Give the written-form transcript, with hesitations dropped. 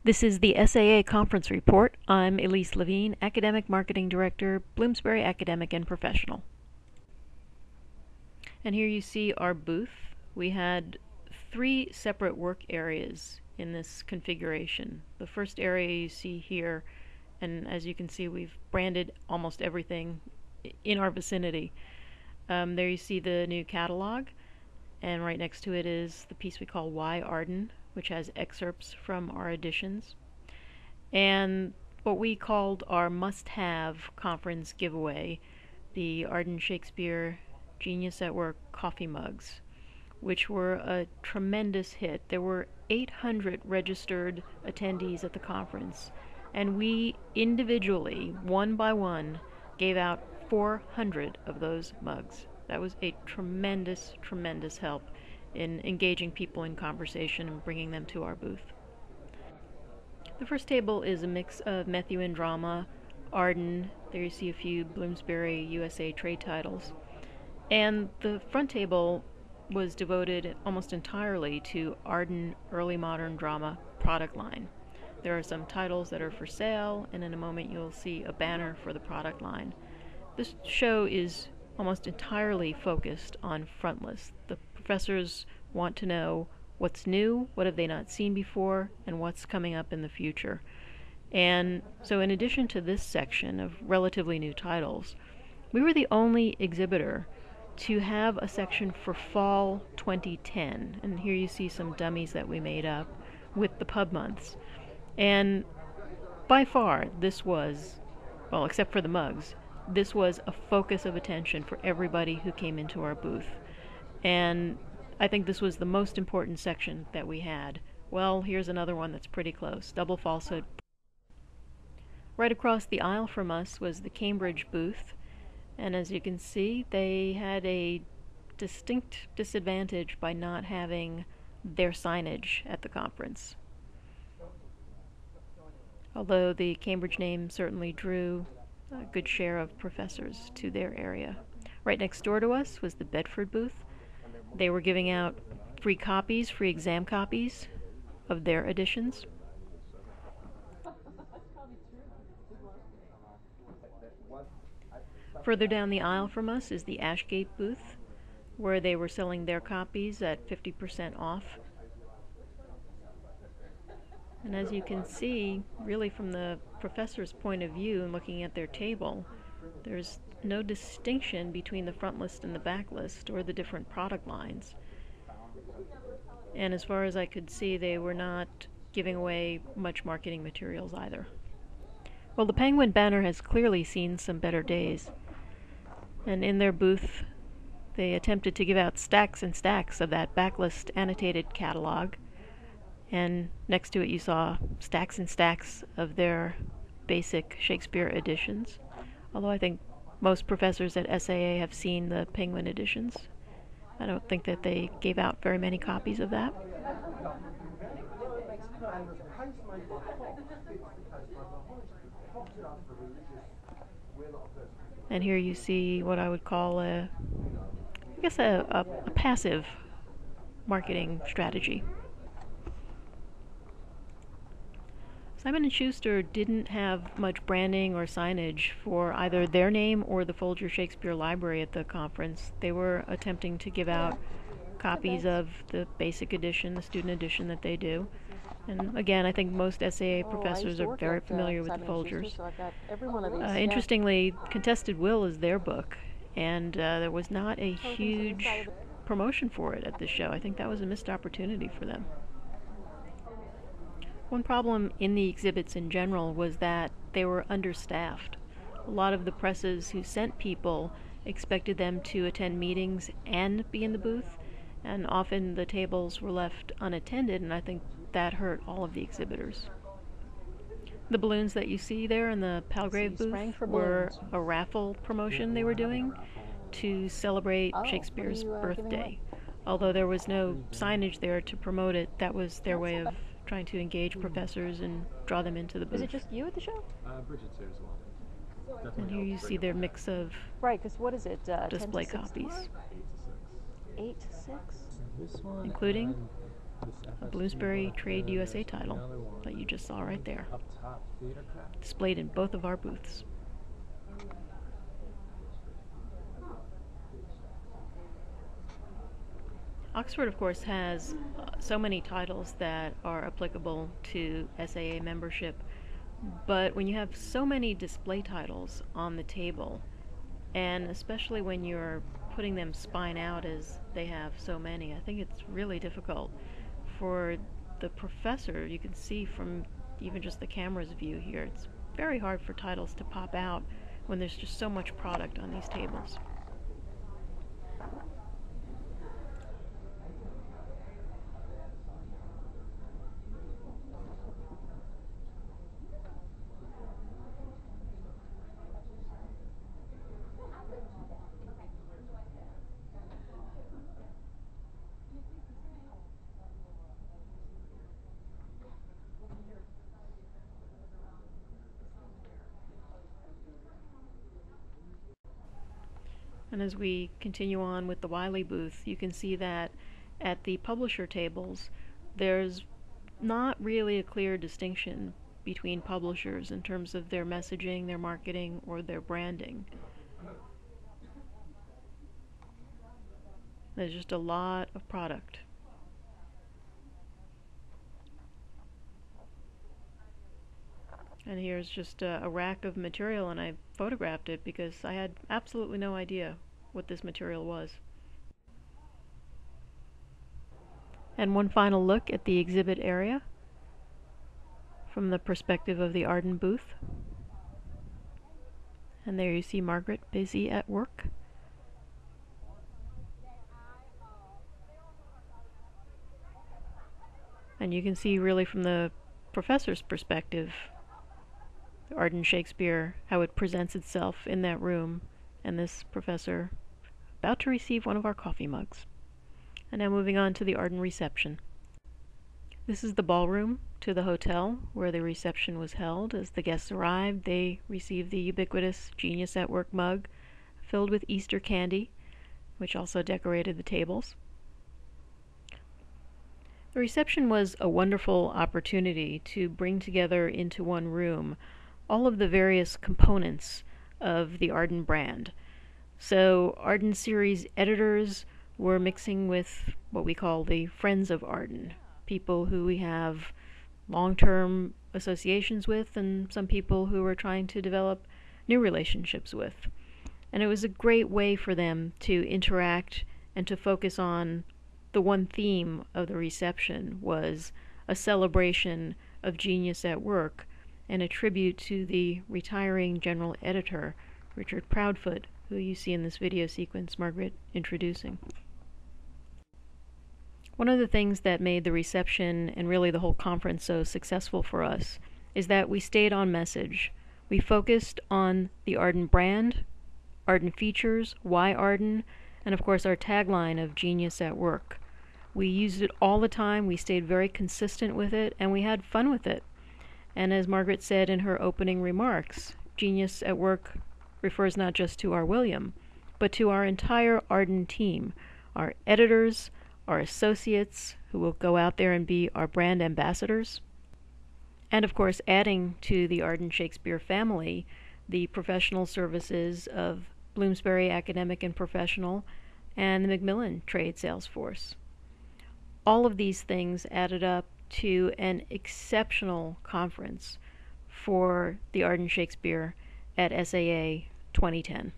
This is the SAA Conference Report. I'm Elise Levine, Academic Marketing Director, Bloomsbury Academic and Professional. And here you see our booth. We had 3 separate work areas in this configuration. The first area you see here, and as you can see we've branded almost everything in our vicinity. There you see the new catalog, and right next to it is the piece we call Why Arden, which has excerpts from our editions, and what we called our must-have conference giveaway, the Arden Shakespeare Genius at Work coffee mugs, which were a tremendous hit. There were 800 registered attendees at the conference, and we individually, one by one, gave out 400 of those mugs. That was a tremendous, tremendous help in engaging people in conversation and bringing them to our booth. The first table is a mix of Methuen drama, Arden, there you see a few Bloomsbury USA trade titles, and the front table was devoted almost entirely to Arden early modern drama product line. There are some titles that are for sale, and in a moment you'll see a banner for the product line. This show is almost entirely focused on frontlist. The professors want to know what's new, what have they not seen before, and what's coming up in the future. And so in addition to this section of relatively new titles, we were the only exhibitor to have a section for fall 2010. And here you see some dummies that we made up with the pub months. And by far this was, well, except for the mugs, this was a focus of attention for everybody who came into our booth. And I think this was the most important section that we had. Well, here's another one that's pretty close, double falsehood. Right across the aisle from us was the Cambridge booth, and as you can see, they had a distinct disadvantage by not having their signage at the conference. Although the Cambridge name certainly drew a good share of professors to their area. Right next door to us was the Bedford booth. They were giving out free copies, free exam copies of their editions. Further down the aisle from us is the Ashgate booth, where they were selling their copies at 50% off. And as you can see, really from the professor's point of view and looking at their table, there's no distinction between the front list and the back list or the different product lines. And as far as I could see, they were not giving away much marketing materials either. Well, the Penguin banner has clearly seen some better days. And in their booth, they attempted to give out stacks and stacks of that backlist annotated catalog. And next to it you saw stacks and stacks of their basic Shakespeare editions. Although I think most professors at SAA have seen the Penguin editions. I don't think that they gave out very many copies of that. And here you see what I would call a passive marketing strategy. Simon & Schuster didn't have much branding or signage for either their name or the Folger Shakespeare Library at the conference. They were attempting to give out copies of the basic edition, the student edition that they do. And again, I think most SAA professors are very familiar with the Folgers. Interestingly, Contested Will is their book, and there was not a huge promotion for it at this show. I think that was a missed opportunity for them. One problem in the exhibits in general was that they were understaffed. A lot of the presses who sent people expected them to attend meetings and be in the booth, and often the tables were left unattended, and I think that hurt all of the exhibitors. The balloons that you see there in the Palgrave booth were a raffle promotion they were doing to celebrate Shakespeare's birthday. Although there was no signage there to promote it, that was their way of trying to engage professors and draw them into the booth. Is it just you at the show? Bridget's here as well. And Definitely here you see their mix of Right, because what is it? display 10 to 6 copies, tomorrow? 8 to 6? This one, including a Bloomsbury Trade USA title that you just saw right there, Up top, theater craft. displayed in both of our booths. Oxford, of course, has so many titles that are applicable to SAA membership, but when you have so many display titles on the table, and especially when you're putting them spine out as they have so many, I think it's really difficult for the professor. You can see from even just the camera's view here, it's very hard for titles to pop out when there's just so much product on these tables. And as we continue on with the Wiley booth, you can see that at the publisher tables, there's not really a clear distinction between publishers in terms of their messaging, their marketing, or their branding. There's just a lot of product. And here's just a rack of material, and I photographed it because I had absolutely no idea what this material was. And one final look at the exhibit area from the perspective of the Arden booth. And there you see Margaret busy at work. And you can see really from the professor's perspective, Arden Shakespeare, how it presents itself in that room, and this professor about to receive one of our coffee mugs. And now moving on to the Arden reception. This is the ballroom to the hotel where the reception was held. As the guests arrived, they received the ubiquitous Genius at Work mug filled with Easter candy, which also decorated the tables. The reception was a wonderful opportunity to bring together into one room all of the various components of the Arden brand. So Arden series editors were mixing with what we call the Friends of Arden, people who we have long-term associations with and some people who we're trying to develop new relationships with. And it was a great way for them to interact and to focus on the one theme of the reception was a celebration of Genius at Work and a tribute to the retiring general editor, Richard Proudfoot, who you see in this video sequence Margaret introducing. One of the things that made the reception and really the whole conference so successful for us is that we stayed on message. We focused on the Arden brand, Arden features, why Arden, and of course our tagline of Genius at Work. We used it all the time, we stayed very consistent with it, and we had fun with it. And as Margaret said in her opening remarks, Genius at Work refers not just to our William, but to our entire Arden team, our editors, our associates who will go out there and be our brand ambassadors, and of course adding to the Arden Shakespeare family the professional services of Bloomsbury Academic and Professional and the Macmillan Trade Sales Force. All of these things added up to an exceptional conference for the Arden Shakespeare at SAA 2010.